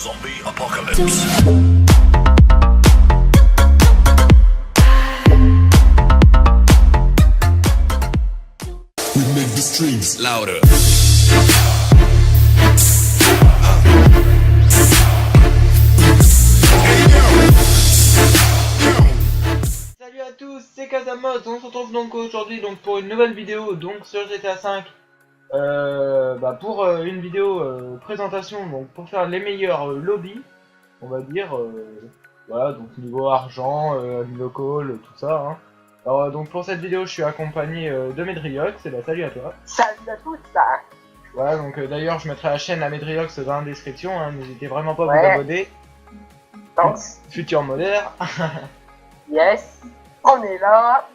Zombie apocalypse. We make the streams louder. Salut à tous, c'est Kazamod. On se retrouve donc aujourd'hui pour une nouvelle vidéo donc sur GTA 5. Pour une vidéo présentation, donc pour faire les meilleurs lobbies, on va dire. Voilà, donc niveau argent, niveau call, tout ça. Hein. Alors donc pour cette vidéo, je suis accompagné de Medriox. Et bah salut à toi. Salut à tous là. Voilà, donc d'ailleurs je mettrai la chaîne à Medriox dans la description. Hein, n'hésitez vraiment pas à vous Ouais. abonner. Thanks. Futur modère. Yes. On est là.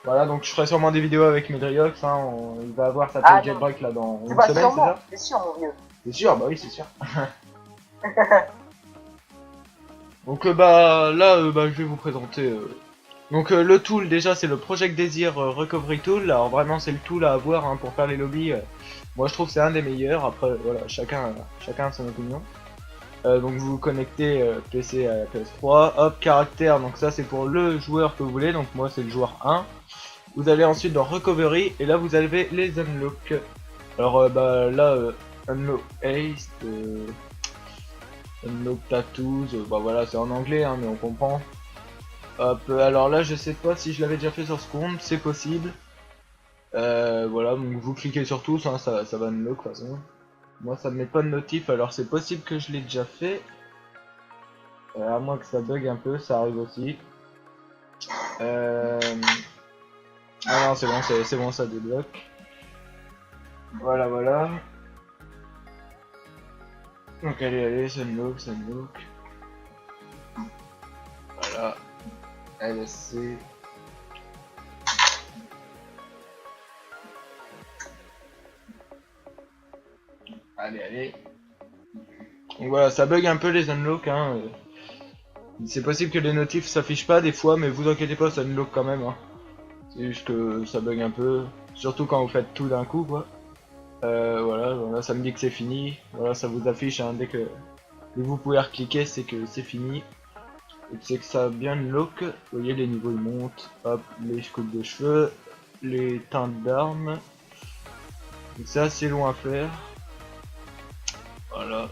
Voilà, donc je ferai sûrement des vidéos avec Medriox, hein, il va avoir sa Ah, petite jailbreak là dans C'est une pas semaine, c'est sûrement. ça? C'est sûr mon vieux. C'est sûr, bah oui, c'est sûr. Donc je vais vous présenter. Donc le tool déjà c'est le Project Desire Recovery Tool. Alors vraiment c'est le tool à avoir hein, pour faire les lobbies. Moi je trouve que c'est un des meilleurs. Après voilà, chacun a son opinion. Donc vous vous connectez PC à la PS3. Hop, caractère, donc ça c'est pour le joueur que vous voulez. Donc moi c'est le joueur 1. Vous allez ensuite dans Recovery et là vous avez les unlock. Alors unlock haste, unlock tattoos, voilà c'est en anglais hein, mais on comprend. Hop, alors là je sais pas si je l'avais déjà fait sur ce compte, c'est possible. Voilà, donc vous cliquez sur tous, hein, ça va unlock de toute façon. Moi ça me met pas de notif, alors c'est possible que je l'ai déjà fait. À moins que ça bug un peu, ça arrive aussi. Ah non c'est bon ça débloque. Voilà. Donc allez, sunlock. Voilà. LSC. Allez. Donc voilà, ça bug un peu les unlock hein. C'est possible que les notifs s'affichent pas des fois, mais vous inquiétez pas, ça unlock quand même hein. C'est juste que ça bug un peu, surtout quand vous faites tout d'un coup quoi. Voilà, ça me dit que c'est fini. Voilà, ça vous affiche hein, dès que vous pouvez recliquer, c'est que c'est fini. Et c'est que ça a bien lock. Vous voyez, les niveaux ils montent. Hop, les coupes de cheveux, les teintes d'armes. Donc c'est assez long à faire. Voilà.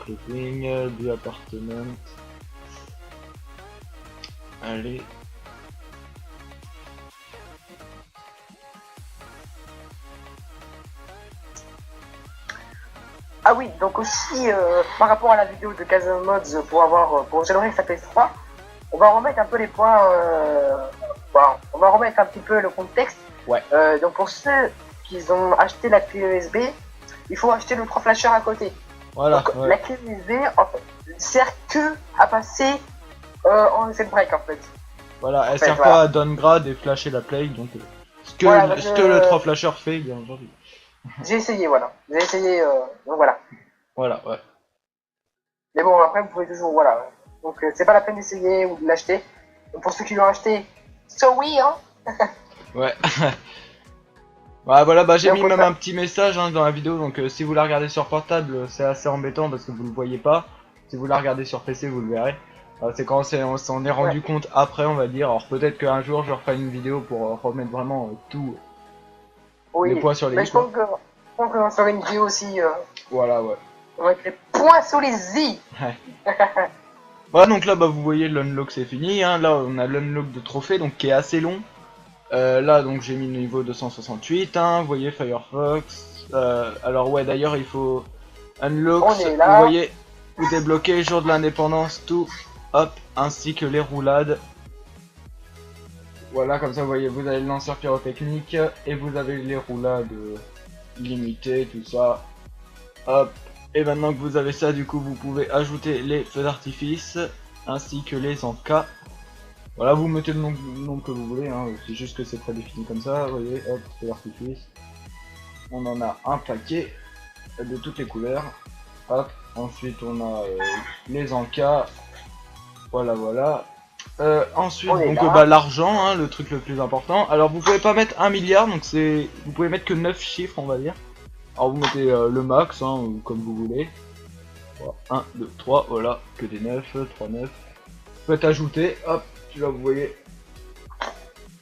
Clothing, du appartement. Allez. Ah oui, donc aussi par rapport à la vidéo de Kazamods pour générer sa PS3, on va remettre un peu les points. On va remettre un petit peu le contexte. Ouais. Donc pour ceux qui ont acheté la clé USB, il faut acheter le 3 flasher à côté. Voilà. Donc, Ouais. la clé USB en fait, ne sert que à passer en jailbreak en fait. Voilà, elle En fait, sert voilà. pas à downgrade et flasher la play, donc ce que, Voilà, ce que le 3 flasher fait bien entendu. J'ai essayé, voilà. Donc voilà. Voilà, ouais. Mais bon, après, vous pouvez toujours, voilà. Donc, c'est pas la peine d'essayer ou de l'acheter. Donc, pour ceux qui l'ont acheté, so oui, hein. Ouais. Voilà, j'ai Et on mis peut même faire- un petit message hein, dans la vidéo, donc si vous la regardez sur portable, c'est assez embêtant parce que vous le voyez pas. Si vous la regardez sur PC, vous le verrez. C'est quand on s'en est rendu compte après, on va dire. Alors peut-être qu'un jour, je referai une vidéo pour remettre vraiment tout Oui. les points sur les Mais i. je pense qu'on va faire une vidéo aussi. Voilà, ouais. On va mettre les points sur les i. Voilà, donc là, vous voyez, l'unlock c'est fini. Hein. Là, on a l'unlock de trophée, donc qui est assez long. Là, donc j'ai mis le niveau 268. Hein. Vous voyez, Firefox. Alors, ouais, d'ailleurs, il faut unlock. On est là. Vous voyez, vous débloquez jour de l'indépendance, tout. Hop, ainsi que les roulades. Voilà, comme ça, vous voyez, vous avez le lanceur pyrotechnique et vous avez les roulades limitées, tout ça. Hop. Et maintenant que vous avez ça, du coup, vous pouvez ajouter les feux d'artifice ainsi que les encas. Voilà, vous mettez le nom que vous voulez, hein. C'est juste que c'est prédéfini comme ça. Vous voyez, hop, feux d'artifice. On en a un paquet de toutes les couleurs. Hop. Ensuite, on a les encas. Voilà. Ensuite, donc l'argent, hein, le truc le plus important. Alors, vous pouvez pas mettre 1 milliard, donc vous pouvez mettre que 9 chiffres, on va dire. Alors, vous mettez le max, hein, comme vous voulez. 1, 2, 3, voilà, que des 9, 3, 9. Vous faites ajouter, hop, là vous voyez.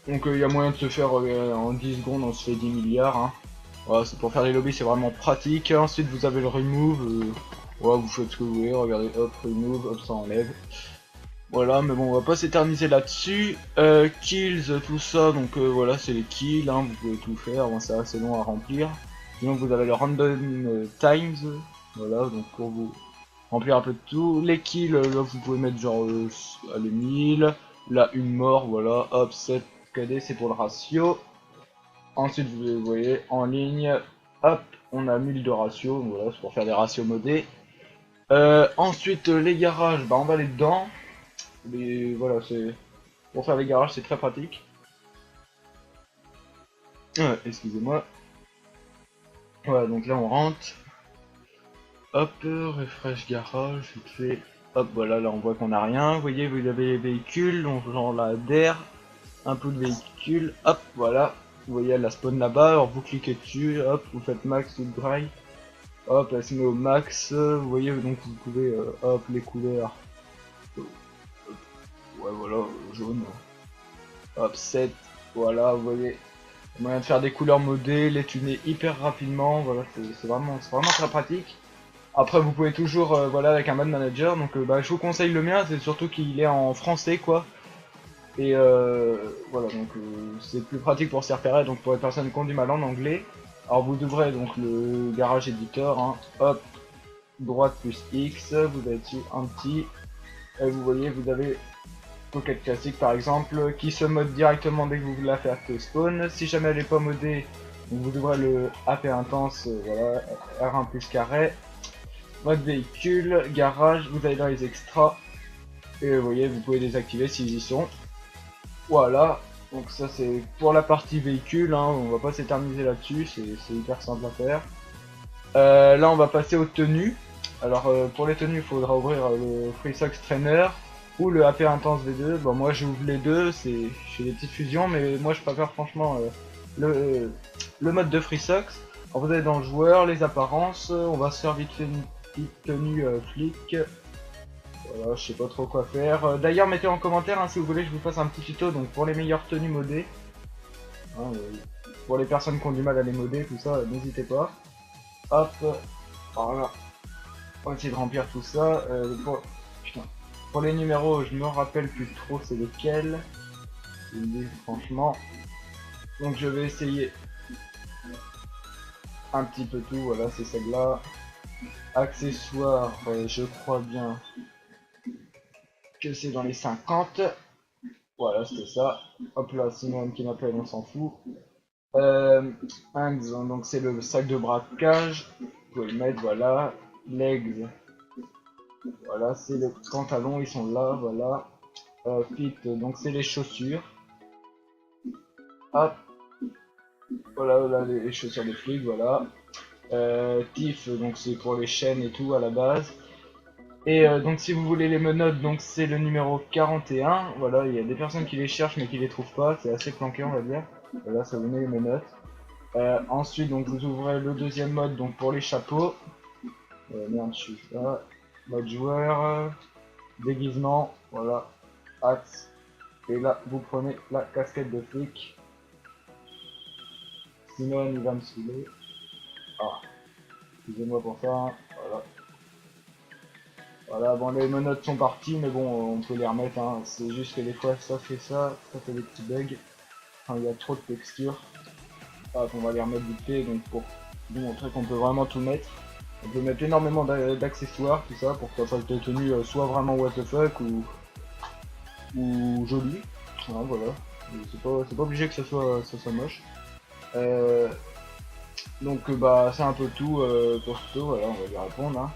Donc il y a moyen de se faire en 10 secondes, on se fait 10 milliards. Hein. Voilà, c'est pour faire les lobbies, c'est vraiment pratique. Ensuite vous avez le remove, voilà, vous faites ce que vous voulez, regardez, hop, remove, hop, ça enlève. Voilà, mais bon, on va pas s'éterniser là-dessus. Kills, tout ça, donc voilà, c'est les kills, hein, vous pouvez tout faire, bon, c'est assez long à remplir. Sinon vous avez le random times, voilà, donc pour vous remplir un peu de tout. Les kills, là vous pouvez mettre genre allez, 1000, là une mort, voilà, hop, 7 KD, c'est pour le ratio. Ensuite vous voyez, en ligne, hop, on a 1000 de ratio, donc voilà, c'est pour faire des ratios modés. Ensuite les garages, bah on va aller dedans. Mais voilà, c'est pour faire les garages, c'est très pratique. Excusez-moi. Voilà, donc là on rentre. Hop, refresh garage, vite fait. Hop, voilà, là on voit qu'on a rien. Vous voyez, vous avez les véhicules, donc genre la DER, un peu de véhicules. Hop, voilà. Vous voyez, elle la spawn là-bas. Alors vous cliquez dessus, hop, vous faites max ou dry. Hop, elle se met au max. Vous voyez, donc vous pouvez, hop, les couleurs. Ouais, voilà, jaune. Hop, 7. Voilà, vous voyez. Moyen de faire des couleurs modées, les tuner hyper rapidement, voilà, c'est vraiment très pratique. Après vous pouvez toujours, voilà, avec un mode manager, donc bah, je vous conseille le mien, c'est surtout qu'il est en français quoi. Et voilà, donc c'est plus pratique pour s'y repérer, donc pour les personnes qui ont du mal en anglais. Alors vous ouvrez donc le garage éditeur, hein, hop, droite plus X, vous avez dessus un petit, et vous voyez, vous avez Pocket classique par exemple, qui se mode directement dès que vous la faites spawn. Si jamais elle n'est pas modée, vous ouvrez le AP intense, voilà, R1 plus carré. Mode véhicule, garage, vous allez dans les extras. Et vous voyez, vous pouvez désactiver s'ils y sont. Voilà, donc ça c'est pour la partie véhicule, hein, on va pas s'éterniser là-dessus, c'est hyper simple à faire. Là on va passer aux tenues. Alors pour les tenues, il faudra ouvrir le Free Socks Trainer ou le AP Intense V2. Bon moi j'ouvre les deux, c'est des petites fusions, mais moi je préfère franchement le mode de Free Socks. Alors vous allez dans le joueur, les apparences, on va se faire vite fait une petite tenue flic. Voilà, je sais pas trop quoi faire. D'ailleurs mettez en commentaire hein, si vous voulez que je vous fasse un petit tuto donc pour les meilleures tenues modées. Hein, pour les personnes qui ont du mal à les modder, tout ça, n'hésitez pas. Hop, voilà. On va essayer de remplir tout ça. Putain. Pour les numéros, je me rappelle plus trop c'est lesquels. Franchement. Donc je vais essayer un petit peu tout. Voilà, c'est celle-là. Accessoires, je crois bien que c'est dans les 50. Voilà, c'était ça. Hop là, Simone qui m'appelle, on s'en fout. Donc c'est le sac de braquage. Vous pouvez le mettre, voilà. Legs. Voilà, c'est les pantalons, ils sont là, voilà. Fit, donc c'est les chaussures. Hop. Voilà, là, les chaussures de flic, voilà. Tif, donc c'est pour les chaînes et tout à la base. Et donc si vous voulez les menottes, donc c'est le numéro 41. Voilà, il y a des personnes qui les cherchent mais qui les trouvent pas, c'est assez planqué on va dire. Voilà, ça vous met les menottes. Ensuite, donc vous ouvrez le deuxième mode donc pour les chapeaux. Merde, je suis là. Mode joueur, déguisement, voilà, axe. Et là, vous prenez la casquette de flic. Simone, il va me saouler. Ah, excusez-moi pour ça, hein. Voilà. Voilà, bon les menottes sont parties, mais bon, on peut les remettre, hein. C'est juste que des fois ça fait des petits bugs. Enfin, il y a trop de textures. Hop, on va les remettre vite fait, donc pour vous montrer qu'on peut vraiment tout mettre. On peut mettre énormément d'accessoires, tout ça, pour que votre tenue soit vraiment what the fuck ou jolie. Voilà. C'est pas obligé que ça soit moche. Donc bah c'est un peu tout pour ce tuto, voilà, on va y répondre. Hein.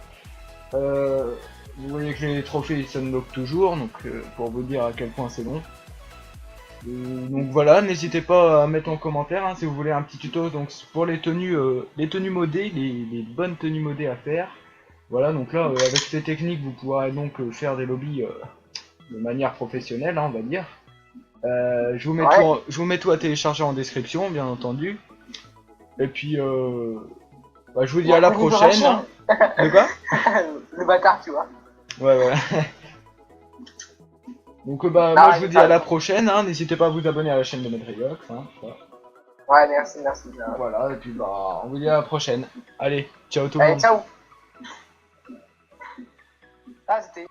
Vous voyez que les trophées ils s'unlock toujours, donc pour vous dire à quel point c'est long. Donc voilà, n'hésitez pas à mettre en commentaire hein, si vous voulez un petit tuto donc pour les tenues modées, les bonnes tenues modées à faire. Voilà, donc là avec ces techniques vous pourrez donc faire des lobbies de manière professionnelle, hein, on va dire. Je vous mets tout à télécharger en description, bien entendu. Et puis, bah, je vous dis à la prochaine. Hein. De quoi? Le bâtard, tu vois. Ouais, ouais. Donc bah, Non, moi je vous il dis à la parle. prochaine, hein. N'hésitez pas à vous abonner à la chaîne de Medregox, hein. Ouais, merci. Voilà, et puis bah, on vous dit à la prochaine. Allez, ciao tout le Allez, monde. ciao. Ah, c'était...